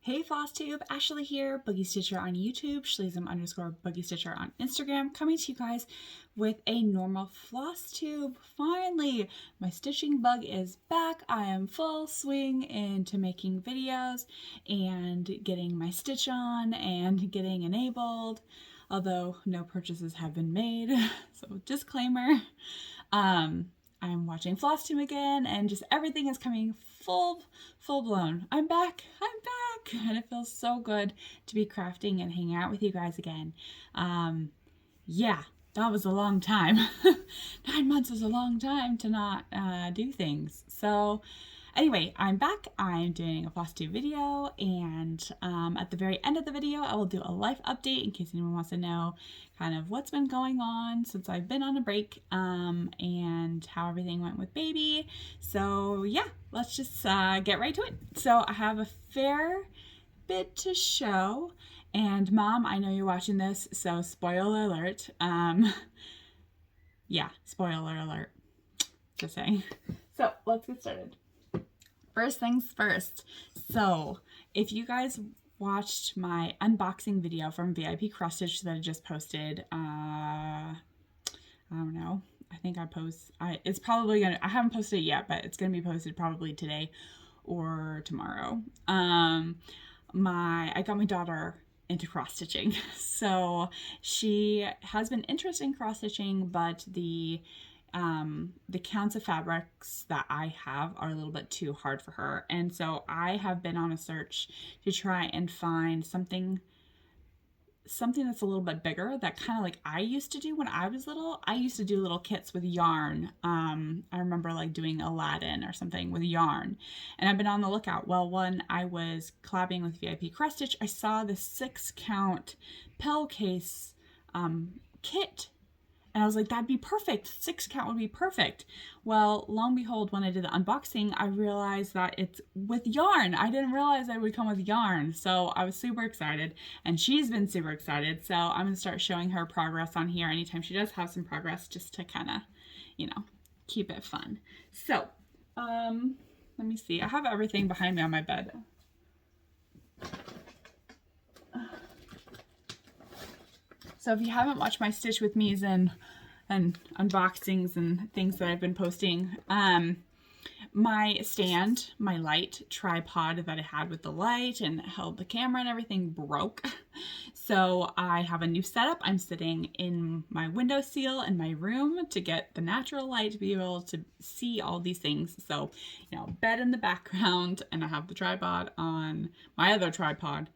Hey Flosstube, Ashley here, Boogie Stitcher on YouTube, Shleezum_Boogie Stitcher on Instagram, coming to you guys with a normal Flosstube. Finally, my stitching bug is back. I am full swing into making videos and getting my stitch on and getting enabled, although no purchases have been made, so disclaimer. I'm watching Flosstube again, and just everything is coming full blown. I'm back, and it feels so good to be crafting and hanging out with you guys again. Yeah, that was a long time. 9 months is a long time to not do things. So anyway, I'm back. I'm doing a Flosstube video, and at the very end of the video, I will do a life update in case anyone wants to know kind of what's been going on since I've been on a break, and how everything went with baby. So yeah, let's just get right to it. So I have a fair bit to show, and Mom, I know you're watching this, so spoiler alert. Yeah, spoiler alert. Just saying. So let's get started. First things first. So if you guys watched my unboxing video from VIP Cross Stitch that I just posted, I don't know, I think it's probably gonna, I haven't posted it yet, but it's gonna be posted probably today or tomorrow. I got my daughter into cross stitching, so she has been interested in cross stitching, but the counts of fabrics that I have are a little bit too hard for her. And so I have been on a search to try and find something that's a little bit bigger, that kind of like I used to do when I was little. I used to do little kits with yarn. I remember like doing Aladdin or something with yarn, and I've been on the lookout. Well, when I was collabing with VIP Cross Stitch, I saw the 6-count pillowcase kit. And I was like, that'd be perfect. 6-count would be perfect. Well, lo and behold, when I did the unboxing, I realized that it's with yarn. I didn't realize it would come with yarn. So I was super excited, and she's been super excited. So I'm going to start showing her progress on here anytime she does have some progress, just to kind of, you know, keep it fun. So, let me see. I have everything behind me on my bed. So if you haven't watched my Stitch with Me's and unboxings and things that I've been posting, my stand, my light tripod that I had with the light and held the camera and everything broke. So I have a new setup. I'm sitting in my windowsill in my room to get the natural light to be able to see all these things. So, you know, bed in the background, and I have the tripod on my other tripod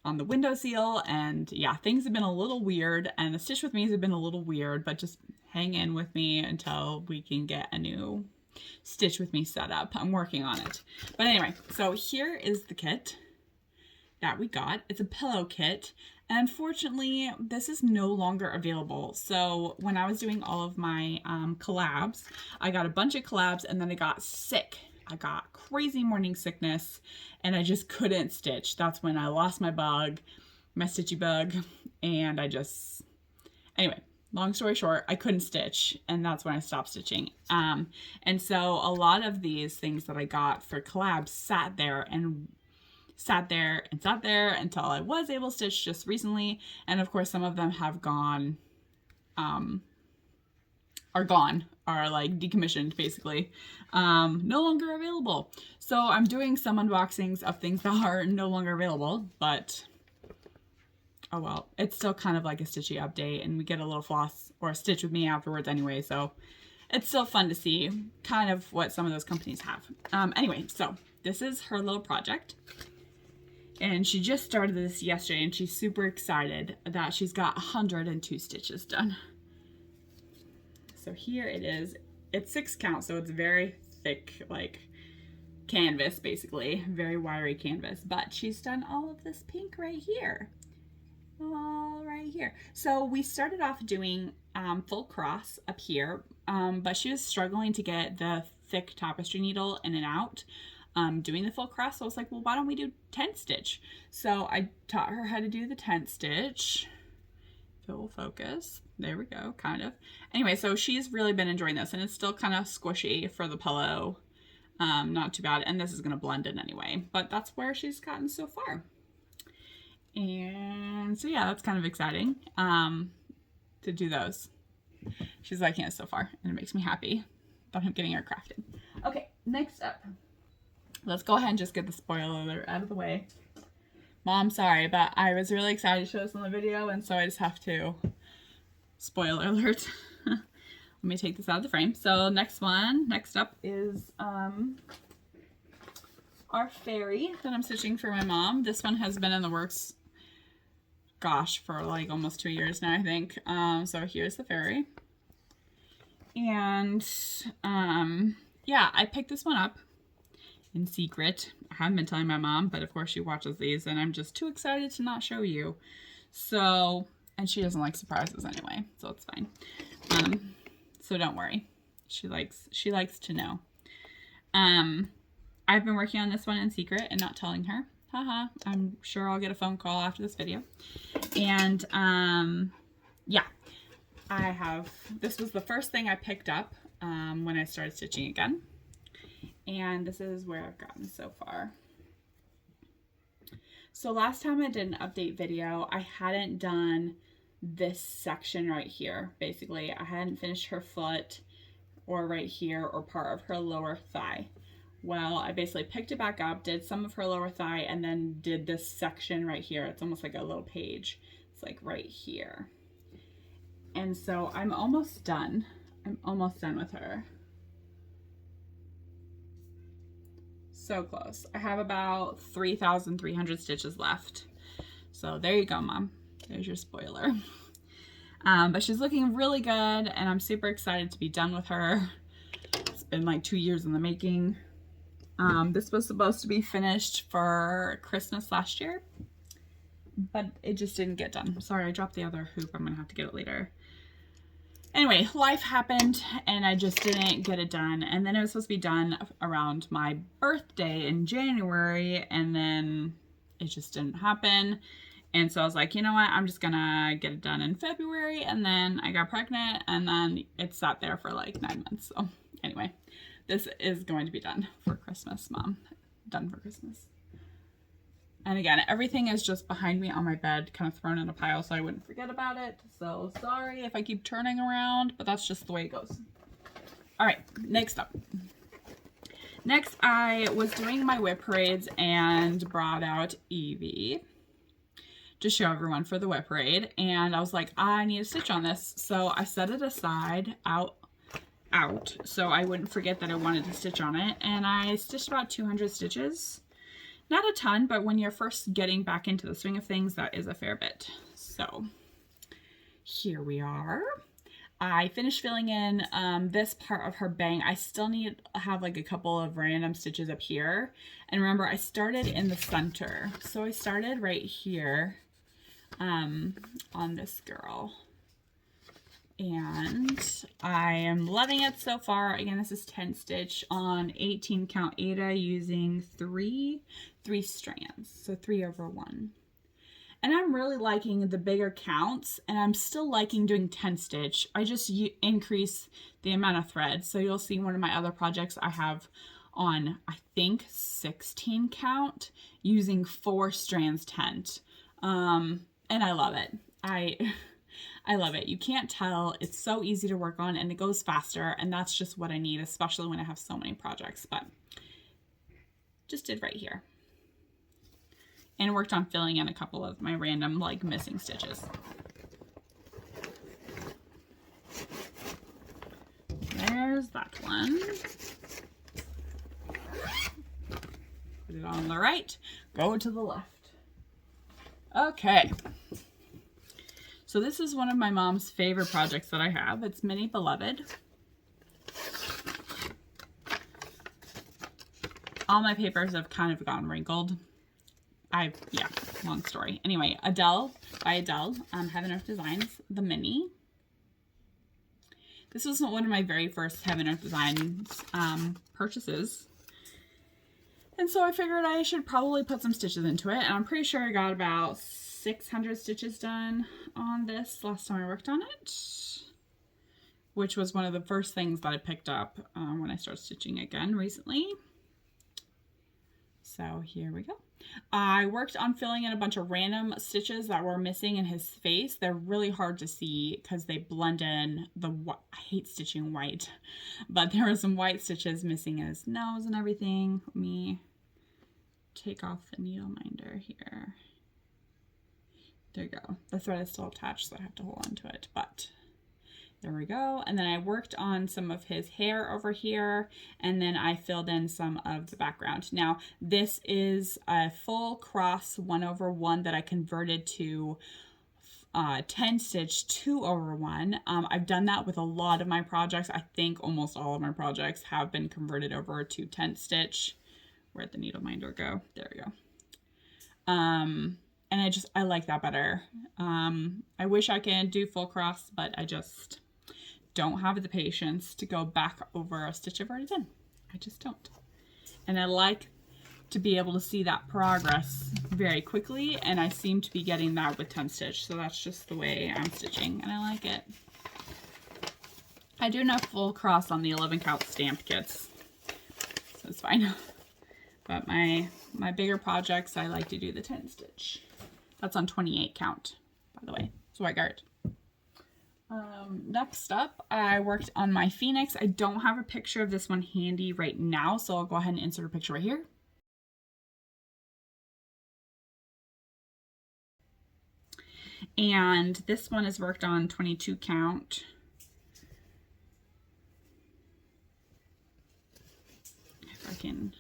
on the windowsill, and yeah, things have been a little weird, and the Stitch with Me's have been a little weird, but just hang in with me until we can get a new Stitch with Me set up. I'm working on it. But anyway, so here is the kit that we got. It's a pillow kit, and unfortunately, this is no longer available. So when I was doing all of my collabs, I got a bunch of collabs, and then I got sick. I got crazy morning sickness, and I just couldn't stitch. That's when I lost my bug, my stitchy bug, and anyway, long story short, I couldn't stitch, and that's when I stopped stitching. And so a lot of these things that I got for collabs sat there until I was able to stitch just recently, and of course some of them have gone, are like decommissioned, basically, no longer available. So I'm doing some unboxings of things that are no longer available, but oh well, it's still kind of like a stitchy update, and we get a little floss or a stitch with me afterwards anyway, so it's still fun to see kind of what some of those companies have. Anyway, so this is her little project, and she just started this yesterday, and she's super excited that she's got 102 stitches done. So here it is. It's 6-count, so it's very thick, like canvas, basically. Very wiry canvas. But she's done all of this pink right here. All right here. So we started off doing full cross up here, but she was struggling to get the thick tapestry needle in and out doing the full cross. So I was like, well, why don't we do 10 stitch? So I taught her how to do the 10 stitch. If it will focus. There we go, kind of. Anyway, so she's really been enjoying this, and it's still kind of squishy for the pillow. Not too bad. And this is going to blend in anyway, but that's where she's gotten so far. And so yeah, that's kind of exciting to do those. She's liking it so far, and it makes me happy that I'm getting her crafted. Okay, next up, let's go ahead and just get the spoiler alert out of the way. Mom, sorry, but I was really excited to show this on the video, and so I just have to spoiler alert. Let me take this out of the frame. So next up is our fairy that I'm stitching for my mom. This one has been in the works, gosh, for like almost 2 years now, I think. So here's the fairy. And yeah, I picked this one up in secret. I haven't been telling my mom, but of course she watches these and I'm just too excited to not show you. So, and she doesn't like surprises anyway, so it's fine. So don't worry. She likes to know. I've been working on this one in secret and not telling her. Haha. I'm sure I'll get a phone call after this video. And yeah, this was the first thing I picked up when I started stitching again. And this is where I've gotten so far. So last time I did an update video, I hadn't done this section right here. Basically, I hadn't finished her foot or right here or part of her lower thigh. Well, I basically picked it back up, did some of her lower thigh, and then did this section right here. It's almost like a little page. It's like right here. And so I'm almost done. I'm almost done with her. So close. I have about 3,300 stitches left. So there you go, Mom. There's your spoiler. But she's looking really good, and I'm super excited to be done with her. It's been like 2 years in the making. This was supposed to be finished for Christmas last year, but it just didn't get done. Sorry, I dropped the other hoop. I'm gonna have to get it later. Anyway, life happened and I just didn't get it done. And then it was supposed to be done around my birthday in January, and then it just didn't happen. And so I was like, you know what, I'm just gonna get it done in February. And then I got pregnant, and then it sat there for like 9 months. So anyway, this is going to be done for Christmas, Mom. Done for Christmas. And again, everything is just behind me on my bed, kind of thrown in a pile so I wouldn't forget about it. So sorry if I keep turning around, but that's just the way it goes. All right, next up. Next, I was doing my whip parades and brought out Evie to show everyone for the whip parade. And I was like, I need a stitch on this. So I set it aside out so I wouldn't forget that I wanted to stitch on it. And I stitched about 200 stitches. Not a ton, but when you're first getting back into the swing of things, that is a fair bit. So here we are. I finished filling in this part of her bang. I still need to have like a couple of random stitches up here. And remember, I started in the center. So I started right here on this girl. And I am loving it so far. Again, this is 10 stitch on 18 count Aida using three strands, so 3 over 1. And I'm really liking the bigger counts, and I'm still liking doing 10 stitch. I just increase the amount of thread. So you'll see one of my other projects I have on, I think, 16 count using 4 strands tent. And I love it. I love it. You can't tell. It's so easy to work on, and it goes faster, and that's just what I need, especially when I have so many projects. But just did right here. And worked on filling in a couple of my random, like, missing stitches. There's that one. Put it on the right. Go to the left. Okay. So this is one of my mom's favorite projects that I have. It's Mini Beloved. All my papers have kind of gone wrinkled. Yeah, long story. Anyway, Adele, by Adele, Heaven Earth Designs, the Mini. This was one of my very first Heaven Earth Designs purchases. And so I figured I should probably put some stitches into it. And I'm pretty sure I got about 600 stitches done on this last time I worked on it, which was one of the first things that I picked up when I started stitching again recently. So here we go. I worked on filling in a bunch of random stitches that were missing in his face. They're really hard to see because they blend in the I hate stitching white, but there were some white stitches missing in his nose and everything. Let me take off the needle minder here. There you go. The thread is still attached, so I have to hold on to it, but there we go. And then I worked on some of his hair over here, and then I filled in some of the background. Now, this is a full cross 1/1 that I converted to 10 stitch 2/1. I've done that with a lot of my projects. I think almost all of my projects have been converted over to 10 stitch. Where'd the needle minder go? There we go. And I like that better. I wish I could do full cross, but I just don't have the patience to go back over a stitch I've already done. I just don't. And I like to be able to see that progress very quickly, and I seem to be getting that with 10 stitch, so that's just the way I'm stitching, and I like it. I do enough full cross on the 11 count stamped kits, so it's fine. But my bigger projects, I like to do the 10 stitch. That's on 28 count, by the way. It's white guard. Next up, I worked on my Phoenix. I don't have a picture of this one handy right now, so I'll go ahead and insert a picture right here. And this one is worked on 22 count. If I can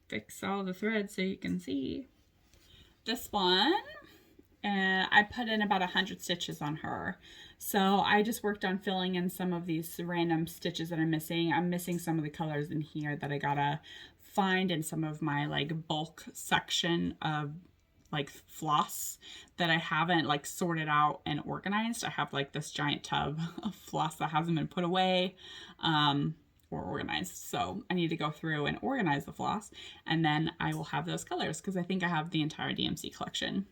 fix all the threads so you can see. This one, I put in about 100 stitches on her. So I just worked on filling in some of these random stitches that I'm missing. I'm missing some of the colors in here that I gotta find in some of my like bulk section of like floss that I haven't like sorted out and organized. I have like this giant tub of floss that hasn't been put away or organized. So I need to go through and organize the floss, and then I will have those colors because I think I have the entire DMC collection.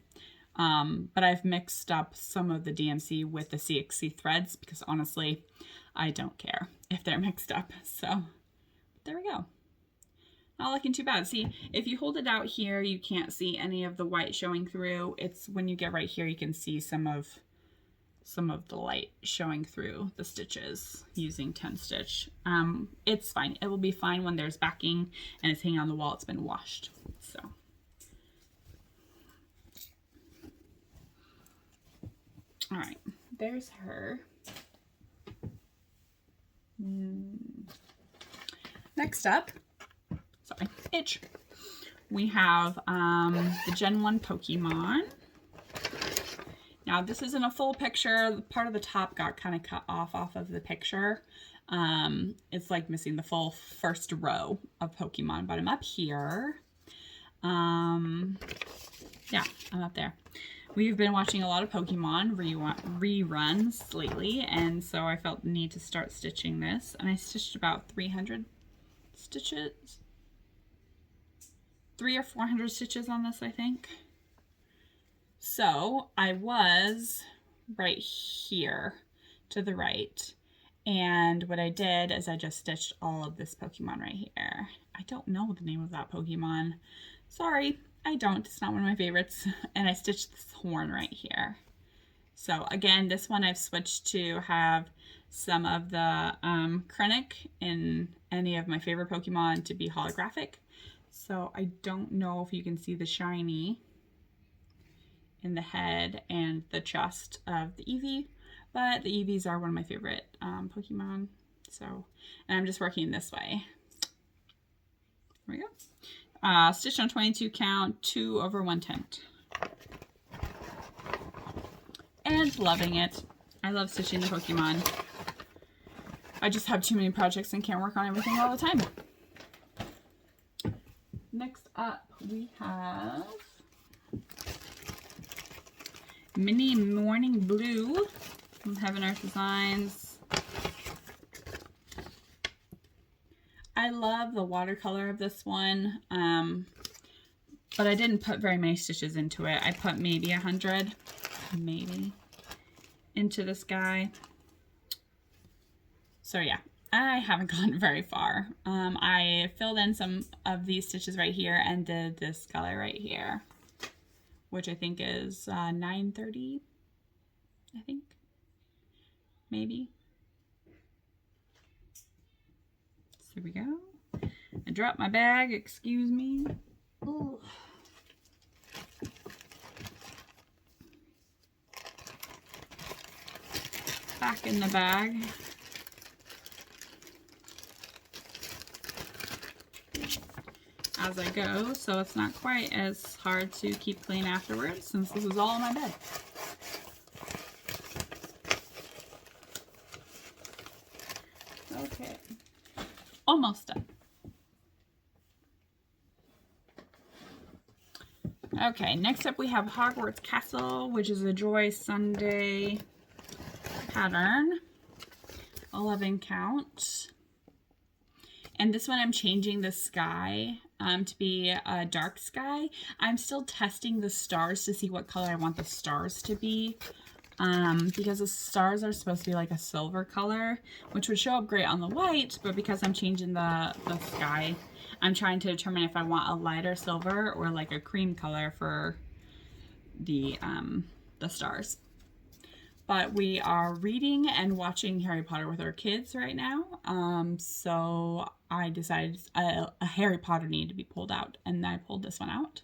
But I've mixed up some of the DMC with the CXC threads because honestly, I don't care if they're mixed up. So there we go. Not looking too bad. See, if you hold it out here, you can't see any of the white showing through. It's when you get right here, you can see some of the light showing through the stitches using 10 stitch. It's fine. It will be fine when there's backing and it's hanging on the wall. It's been washed. So. All right, there's her. Next up, sorry, itch. We have the Gen 1 Pokemon. Now this isn't a full picture. Part of the top got kind of cut off of the picture. It's like missing the full first row of Pokemon, but I'm up here. Yeah, I'm up there. We've been watching a lot of Pokemon reruns lately, and so I felt the need to start stitching this. And I stitched about 300 stitches. 300 or 400 stitches on this, I think. So I was right here to the right. And what I did is I just stitched all of this Pokemon right here. I don't know the name of that Pokemon. Sorry. I don't. It's not one of my favorites. And I stitched this horn right here. So again, this one I've switched to have some of the Krennic in any of my favorite Pokemon to be holographic. So I don't know if you can see the shiny in the head and the chest of the Evie, but the Eevees are one of my favorite Pokemon. So, and I'm just working this way. There we go. Stitch on 22 count, 2/110. And loving it. I love stitching the Pokemon. I just have too many projects and can't work on everything all the time. Next up, we have Mini Morning Blue from Heaven Earth Designs. I love the watercolor of this one, but I didn't put very many stitches into it. I put maybe 100, maybe, into this guy. So yeah, I haven't gone very far. I filled in some of these stitches right here and did this color right here, which I think is 930, I think, maybe. So here we go. I dropped my bag, excuse me. Ooh. Back in the bag. As I go, so it's not quite as hard to keep clean afterwards since this is all in my bed. Okay, almost done. Okay, next up we have Hogwarts Castle, which is a Joy Sunday pattern, 11 count. And this one I'm changing the sky to be a dark sky. I'm still testing the stars to see what color I want the stars to be. Because the stars are supposed to be like a silver color, which would show up great on the white, but because I'm changing the sky, I'm trying to determine if I want a lighter silver or like a cream color for the stars. But we are reading and watching Harry Potter with our kids right now. So I decided a Harry Potter needed to be pulled out, and I pulled this one out.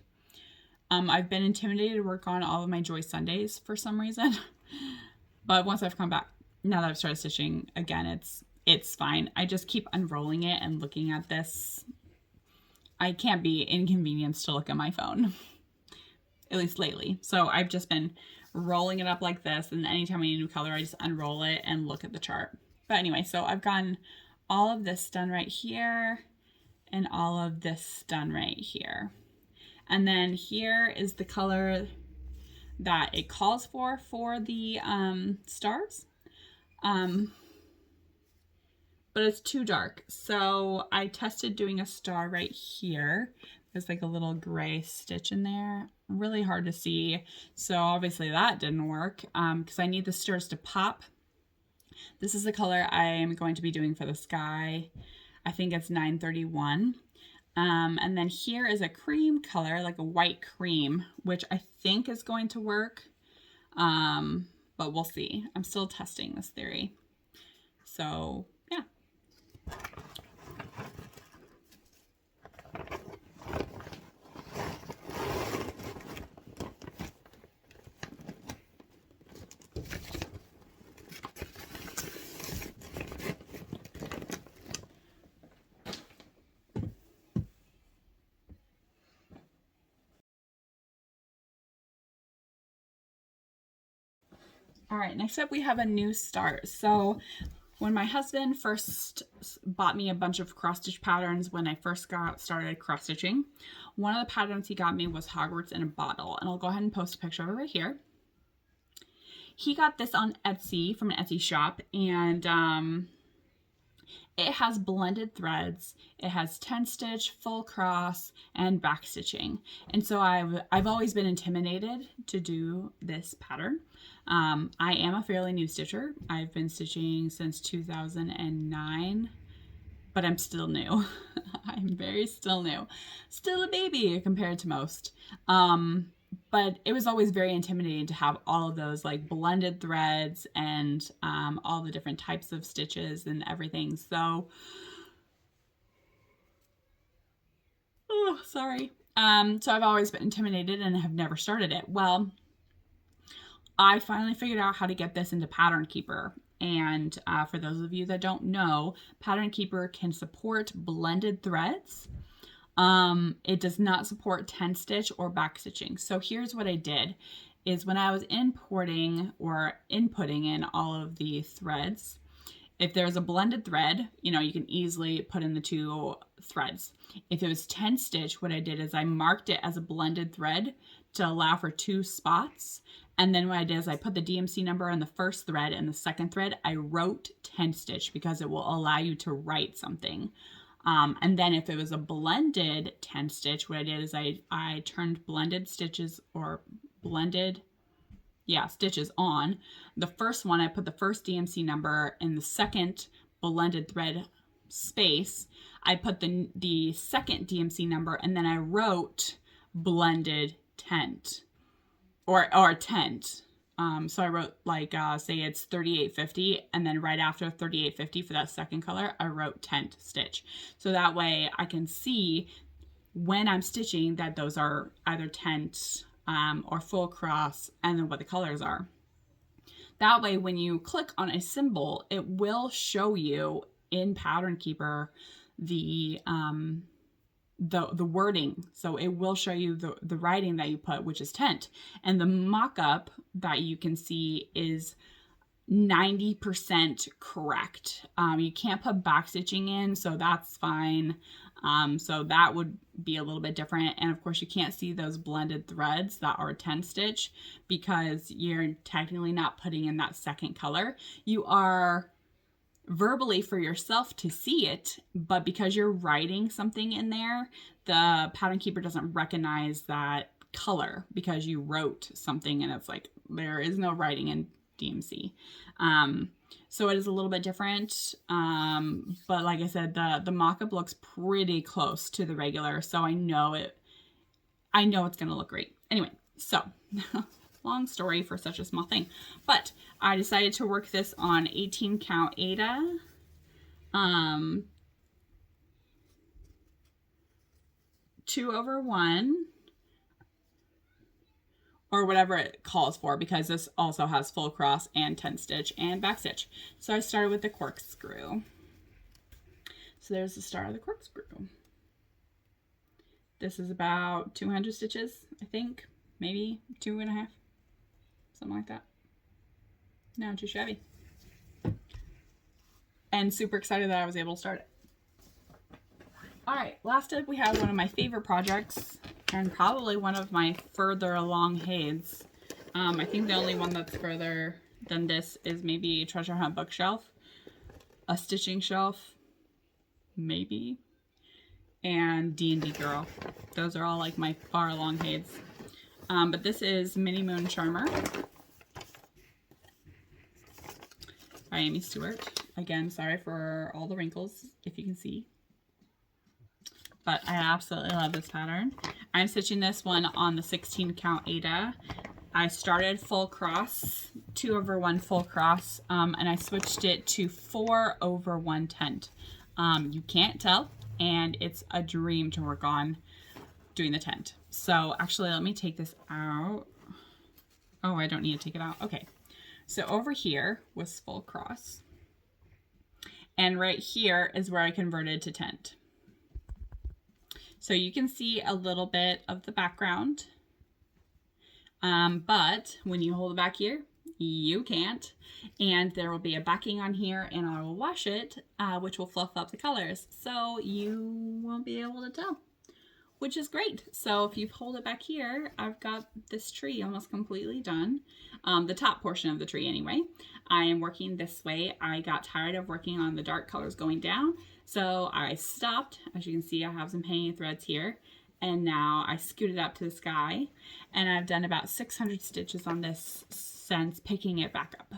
I've been intimidated to work on all of my Joy Sundays for some reason. But once I've come back, now that I've started stitching again, it's fine. I just keep unrolling it and looking at this. I can't be inconvenienced to look at my phone, at least lately. So I've just been rolling it up like this, and anytime I need a new color, I just unroll it and look at the chart. But anyway, so I've gotten all of this done right here and all of this done right here. And then here is the color that it calls for the stars. But it's too dark. So I tested doing a star right here. There's like a little gray stitch in there. Really hard to see. So obviously that didn't work because I need the stars to pop. This is the color I am going to be doing for the sky. I think it's 931. And then here is a cream color, like a white cream, which I think is going to work. But we'll see. I'm still testing this theory. So, yeah. All right, next up we have a new start. So when my husband first bought me a bunch of cross stitch patterns when I first started cross stitching, one of the patterns he got me was Hogwarts in a bottle, and I'll go ahead and post a picture of it right here. He got this on Etsy from an Etsy shop, and it has blended threads. It has 10 stitch, full cross, and back stitching. And so I've always been intimidated to do this pattern. I am a fairly new stitcher. I've been stitching since 2009, but I'm still new. I'm very still new. Still a baby compared to most. But it was always very intimidating to have all of those like blended threads and all the different types of stitches and everything. So, oh, sorry. So I've always been intimidated and have never started it. Well, I finally figured out how to get this into Pattern Keeper. And for those of you that don't know, Pattern Keeper can support blended threads. It does not support 10 stitch or back stitching. So here's what I did is when I was importing or inputting in all of the threads, if there's a blended thread, you know, you can easily put in the two threads. If it was 10 stitch, what I did is I marked it as a blended thread to allow for 2 spots. And then what I did is I put the DMC number on the first thread, and the second thread I wrote 10 stitch because it will allow you to write something. And then if it was a blended 10 stitch, what I did is I turned blended stitches or blended, stitches on. The first one, I put the first DMC number, and the second blended thread space, I put the second DMC number, and then I wrote blended tent or tent. So I wrote like, say it's 3850, and then right after 3850 for that second color, I wrote tent stitch. So that way I can see when I'm stitching that those are either tent or full cross, and then what the colors are. That way, when you click on a symbol, it will show you in Pattern Keeper the wording. So it will show you the writing that you put, which is tent. And the mock-up that you can see is 90% correct. You can't put backstitching in, so that's fine. So that would be a little bit different. And of course you can't see those blended threads that are 10 stitch because you're technically not putting in that second color. You are verbally for yourself to see it, but because you're writing something in there, the Pattern Keeper doesn't recognize that color because you wrote something, and it's like there is no writing in DMC. So it is a little bit different, but like I said, the mock-up looks pretty close to the regular, so I know it's gonna look great. Anyway, so long story for such a small thing, but I decided to work this on 18 count Aida. 2/1, or whatever it calls for, because this also has full cross and 10 stitch and back stitch. So I started with the corkscrew. So there's the start of the corkscrew. This is about 200 stitches, I think, maybe 2.5, something like that. Not too shabby. And super excited that I was able to start it. All right, last up we have one of my favorite projects, and probably one of my further along HAEDs. I think the only one that's further than this is maybe Treasure Hunt Bookshelf, a stitching shelf, maybe, and D&D Girl. Those are all like my far along HAEDs. But this is Mini Moon Charmer by Amy Stewart. Again, sorry for all the wrinkles, if you can see. But I absolutely love this pattern. I'm stitching this one on the 16 count Aida. I started full cross, 2/1 full cross, and I switched it to 4/1 tent. You can't tell, and it's a dream to work on doing the tent. So actually, let me take this out. Oh, I don't need to take it out. Okay. So over here was full cross. And right here is where I converted to tent. So you can see a little bit of the background, but when you hold it back here, you can't. And there will be a backing on here, and I will wash it, which will fluff up the colors. So you won't be able to tell, which is great. So if you hold it back here, I've got this tree almost completely done. The top portion of the tree anyway. I am working this way. I got tired of working on the dark colors going down, so I stopped. As you can see, I have some hanging threads here, and now I scooted up to the sky, and I've done about 600 stitches on this since picking it back up.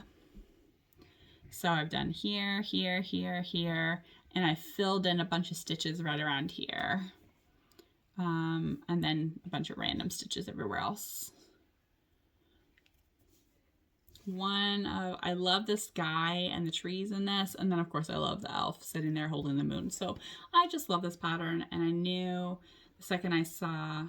So I've done here, here, here, here, and I filled in a bunch of stitches right around here. And then a bunch of random stitches everywhere else. I love the sky and the trees in this, and then of course I love the elf sitting there holding the moon. So I just love this pattern, and I knew the second I saw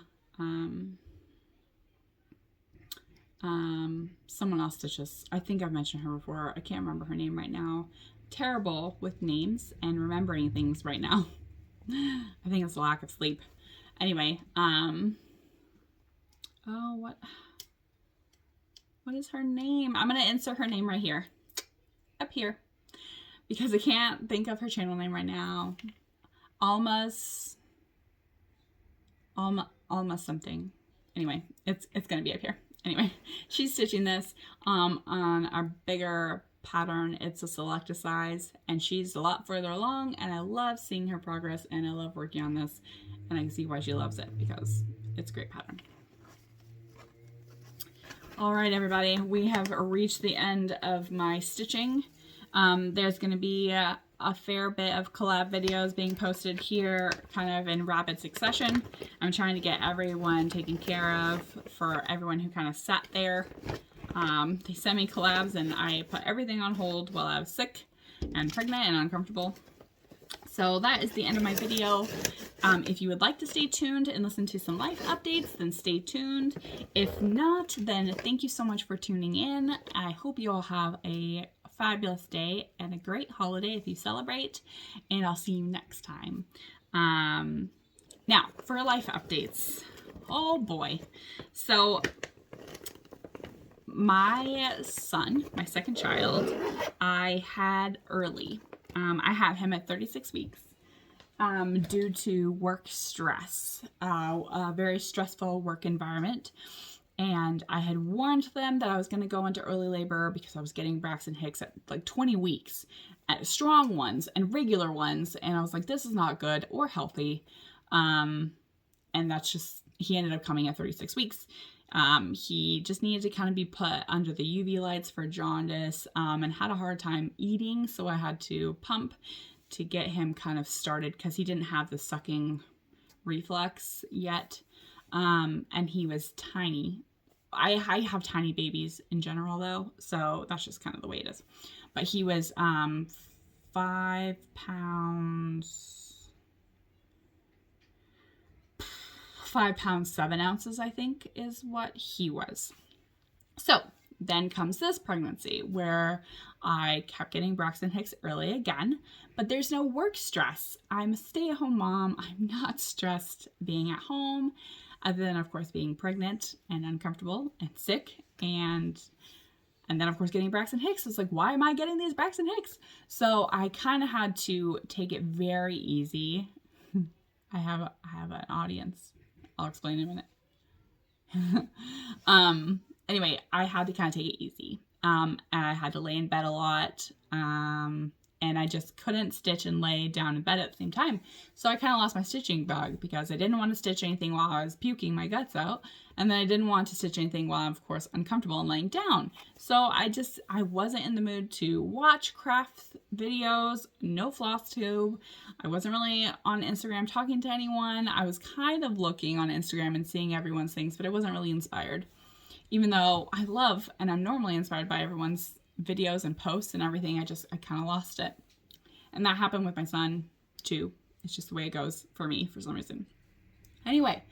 someone else stitches. I think I've mentioned her before. I can't remember her name right now. Terrible with names and remembering things right now. I think it's a lack of sleep. Anyway, oh, what is her name? I'm going to insert her name right here, up here, because I can't think of her channel name right now. Alma something. Anyway, it's going to be up here. Anyway, she's stitching this on a bigger pattern. It's a selecta size, and she's a lot further along, and I love seeing her progress, and I love working on this, and I can see why she loves it, because it's a great pattern. All right, everybody, we have reached the end of my stitching. There's going to be a fair bit of collab videos being posted here kind of in rapid succession. I'm trying to get everyone taken care of for everyone who kind of sat there. They sent me collabs and I put everything on hold while I was sick and pregnant and uncomfortable. So that is the end of my video. If you would like to stay tuned and listen to some life updates, then stay tuned. If not, then thank you so much for tuning in. I hope you all have a fabulous day and a great holiday if you celebrate, and I'll see you next time. Now, for life updates. Oh boy. So, my son, my second child, I had early. I had him at 36 weeks due to work stress, a very stressful work environment. And I had warned them that I was going to go into early labor because I was getting Braxton Hicks at like 20 weeks, at strong ones and regular ones. And I was like, this is not good or healthy. And that's just, he ended up coming at 36 weeks. He just needed to kind of be put under the UV lights for jaundice, and had a hard time eating. So I had to pump to get him kind of started because he didn't have the sucking reflex yet. And he was tiny. I have tiny babies in general though. So that's just kind of the way it is. But he was, 5 pounds, 5 pounds 7 ounces, I think is what he was. So then comes this pregnancy where I kept getting Braxton Hicks early again, but there's no work stress. I'm a stay-at-home mom. I'm not stressed being at home, other than of course being pregnant and uncomfortable and sick, and then of course getting Braxton Hicks. It's like, why am I getting these Braxton Hicks? So I kind of had to take it very easy. I have an audience. I'll explain in a minute. Anyway, I had to kind of take it easy. And I had to lay in bed a lot. And I just couldn't stitch and lay down in bed at the same time. So I kind of lost my stitching bug because I didn't want to stitch anything while I was puking my guts out. And then I didn't want to stitch anything while I'm, of course, uncomfortable and laying down. So I wasn't in the mood to watch craft videos, no Flosstube. I wasn't really on Instagram talking to anyone. I was kind of looking on Instagram and seeing everyone's things, but I wasn't really inspired. Even though I love and I'm normally inspired by everyone's videos and posts and everything, I kind of lost it. And that happened with my son too. It's just the way it goes for me for some reason. Anyway,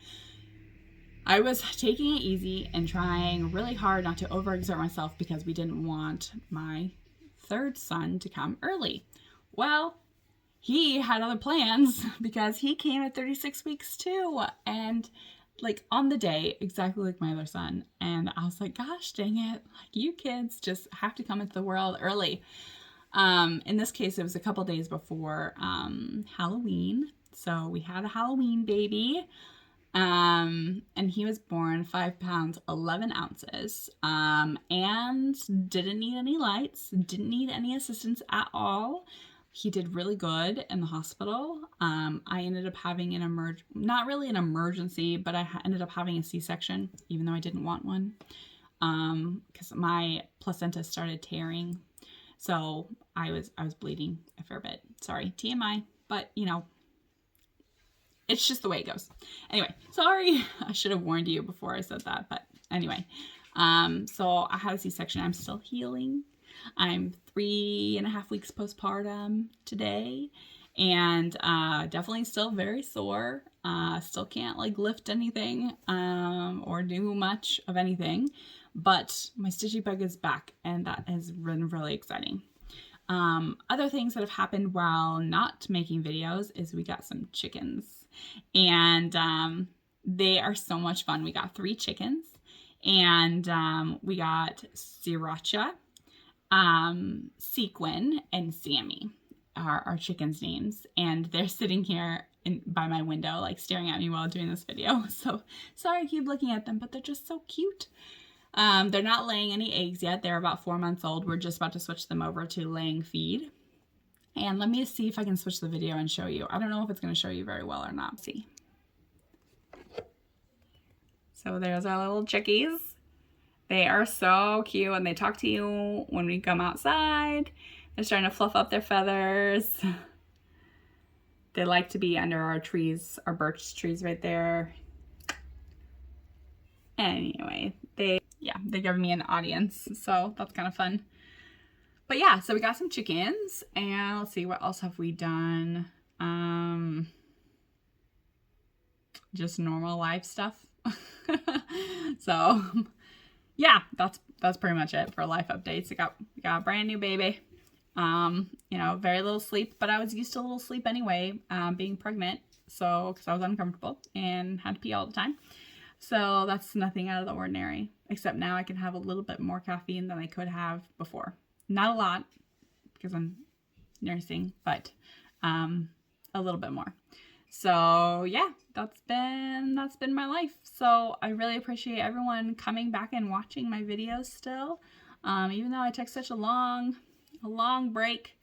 I was taking it easy and trying really hard not to overexert myself because we didn't want my third son to come early. Well, he had other plans because he came at 36 weeks too. And like on the day, exactly like my other son. And I was like, gosh, dang it. Like, you kids just have to come into the world early. In this case, it was a couple days before Halloween. So we had a Halloween baby. And he was born 5 pounds, 11 ounces. And didn't need any lights, didn't need any assistance at all. He did really good in the hospital. I ended up having not really an emergency, but I ended up having a C-section, even though I didn't want one, because my placenta started tearing. So I was bleeding a fair bit. Sorry, TMI, but you know, it's just the way it goes. Anyway, sorry, I should have warned you before I said that, but anyway, so I had a C-section. I'm still healing. I'm 3.5 weeks postpartum today, and definitely still very sore. Still can't like lift anything or do much of anything, but my stitchy bug is back, and that has been really exciting. Other things that have happened while not making videos is we got some chickens, and they are so much fun. We got 3 chickens, and we got Sriracha, Sequin, and Sammy are our chickens' names, and they're sitting here by my window like staring at me while doing this video. So sorry I keep looking at them, but they're just so cute. They're not laying any eggs yet. They're about 4 months old. We're just about to switch them over to laying feed. And let me see if I can switch the video and show you. I don't know if it's going to show you very well or not. Let's see. So there's our little chickies. They are so cute, and they talk to you when we come outside. They're starting to fluff up their feathers. They like to be under our trees, our birch trees right there. Anyway, they're giving me an audience, so that's kind of fun. But yeah, so we got some chickens, and let's see, what else have we done? Just normal life stuff. So yeah, that's pretty much it for life updates. We got a brand new baby. You know, very little sleep, but I was used to little sleep anyway, being pregnant. So, because I was uncomfortable and had to pee all the time. So that's nothing out of the ordinary, except now I can have a little bit more caffeine than I could have before. Not a lot, because I'm nursing, but a little bit more. So yeah, that's been my life. So I really appreciate everyone coming back and watching my videos still, even though I took such a long break.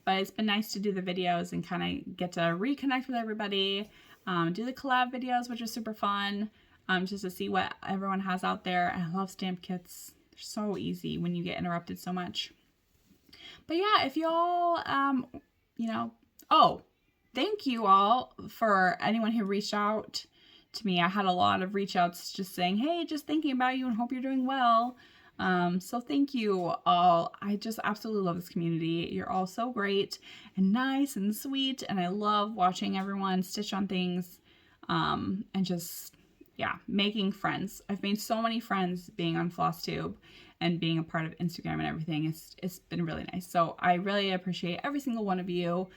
But it's been nice to do the videos and kind of get to reconnect with everybody, do the collab videos, which is super fun, just to see what everyone has out there. I love stamp kits. They're so easy when you get interrupted so much. But yeah, if y'all, you know, oh, thank you all for anyone who reached out to me. I had a lot of reach outs just saying, hey, just thinking about you and hope you're doing well. So thank you all. I just absolutely love this community. You're all so great and nice and sweet, and I love watching everyone stitch on things, and just, yeah, making friends. I've made so many friends being on Flosstube and being a part of Instagram and everything. It's been really nice. So I really appreciate every single one of you.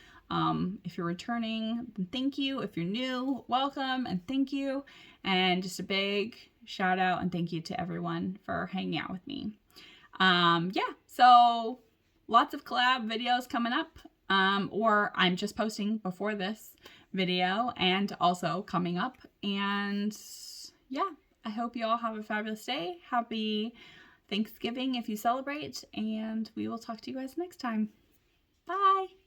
If you're returning, then thank you. If you're new, welcome and thank you. And just a big shout out and thank you to everyone for hanging out with me. Yeah, so lots of collab videos coming up, or I'm just posting before this video and also coming up. And yeah, I hope you all have a fabulous day. Happy Thanksgiving if you celebrate, and we will talk to you guys next time. Bye.